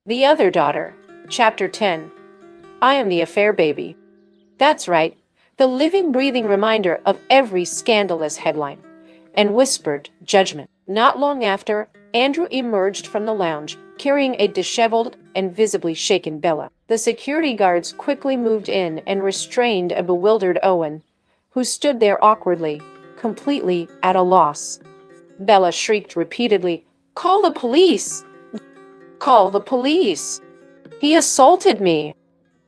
The Other Daughter, Chapter 10. I am the affair baby. That's right, the living, breathing reminder of every scandalous headline and whispered judgment. Not long after, Andrew emerged from the lounge, carrying a disheveled and visibly shaken Bella. The security guards quickly moved in and restrained a bewildered Owen, who stood there awkwardly, completely at a loss. Bella shrieked repeatedly, "Call the police! Call the police! He assaulted me!"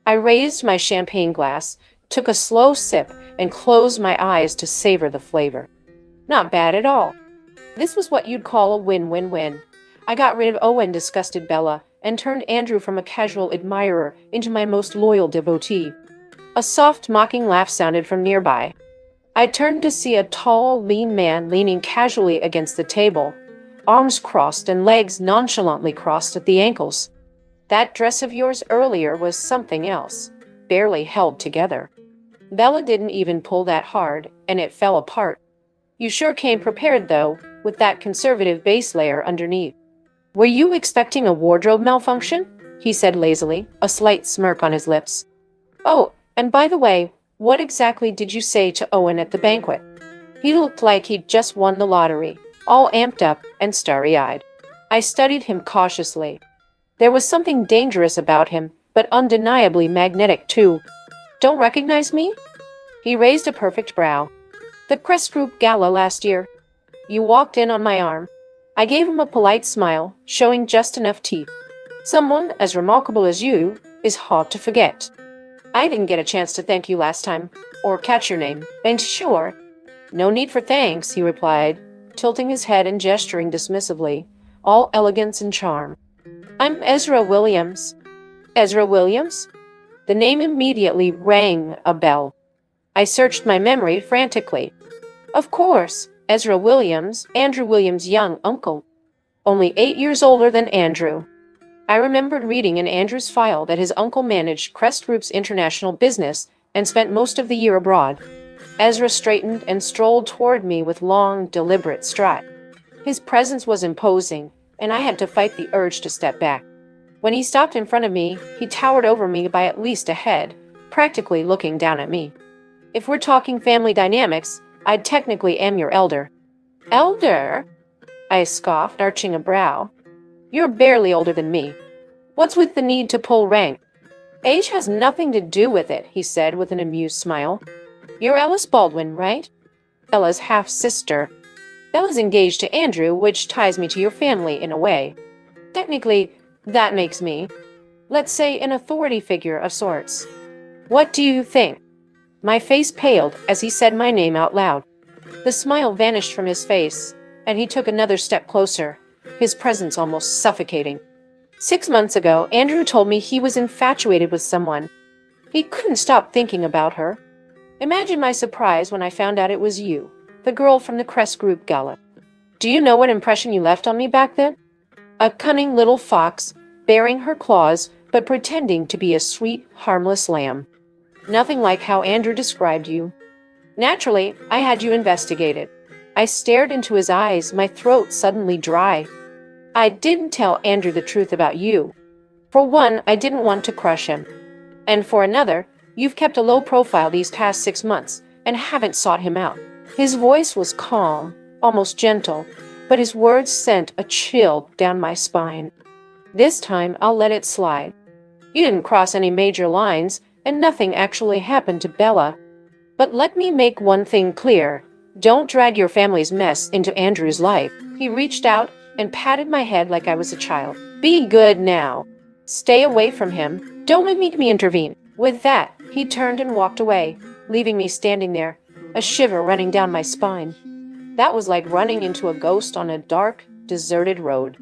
I raised my champagne glass, took a slow sip, and closed my eyes to savor the flavor. Not bad at all. This was what you'd call a win-win-win. I got rid of Owen, disgusted Bella, and turned Andrew from a casual admirer into my most loyal devotee. A soft, mocking laugh sounded from nearby. I turned to see a tall, lean man leaning casually against the table, arms crossed and legs nonchalantly crossed at the ankles. That dress of yours earlier was something else, barely held together. Bella didn't even pull that hard, and it fell apart. You sure came prepared, though, with that conservative base layer underneath. Were you expecting a wardrobe malfunction? He said lazily, a slight smirk on his lips. Oh, and by the way, what exactly did you say to Owen at the banquet? He looked like he'd just won the lottery, all amped up and starry-eyed. I studied him cautiously. There was something dangerous about him, but undeniably magnetic too. Don't recognize me? He raised a perfect brow. The Crest Group Gala last year. You walked in on my arm. I gave him a polite smile, showing just enough teeth. Someone as remarkable as you is hard to forget. I didn't get a chance to thank you last time, or catch your name, and sure. No need for thanks, he replied, tilting his head and gesturing dismissively, all elegance and charm. I'm Ezra Williams. Ezra Williams? The name immediately rang a bell. I searched my memory frantically. Of course, Ezra Williams, Andrew Williams' young uncle. Only 8 years older than Andrew. I remembered reading in Andrew's file that his uncle managed Crest Group's international business and spent most of the year abroad. Ezra straightened and strolled toward me with long, deliberate stride. His presence was imposing, and I had to fight the urge to step back. When he stopped in front of me, he towered over me by at least a head, practically looking down at me. If we're talking family dynamics, I technically am your elder. Elder? I scoffed, arching a brow. You're barely older than me. What's with the need to pull rank? Age has nothing to do with it, he said with an amused smile. You're Ellis Baldwin, right? Bella's half-sister. Bella's engaged to Andrew, which ties me to your family in a way. Technically, that makes me, let's say, an authority figure of sorts. What do you think? My face paled as he said my name out loud. The smile vanished from his face, and he took another step closer, his presence almost suffocating. 6 months ago, Andrew told me he was infatuated with someone. He couldn't stop thinking about her. Imagine my surprise when I found out it was you, the girl from the Crest Group Gala. Do you know what impression you left on me back then? A cunning little fox, baring her claws, but pretending to be a sweet, harmless lamb. Nothing like how Andrew described you. Naturally, I had you investigated. I stared into his eyes, my throat suddenly dry. I didn't tell Andrew the truth about you. For one, I didn't want to crush him. And for another, you've kept a low profile these past 6 months and haven't sought him out. His voice was calm, almost gentle, but his words sent a chill down my spine. This time, I'll let it slide. You didn't cross any major lines, and nothing actually happened to Bella. But let me make one thing clear. Don't drag your family's mess into Andrew's life. He reached out and patted my head like I was a child. Be good now. Stay away from him. Don't make me intervene. With that, he turned and walked away, leaving me standing there, a shiver running down my spine. That was like running into a ghost on a dark, deserted road.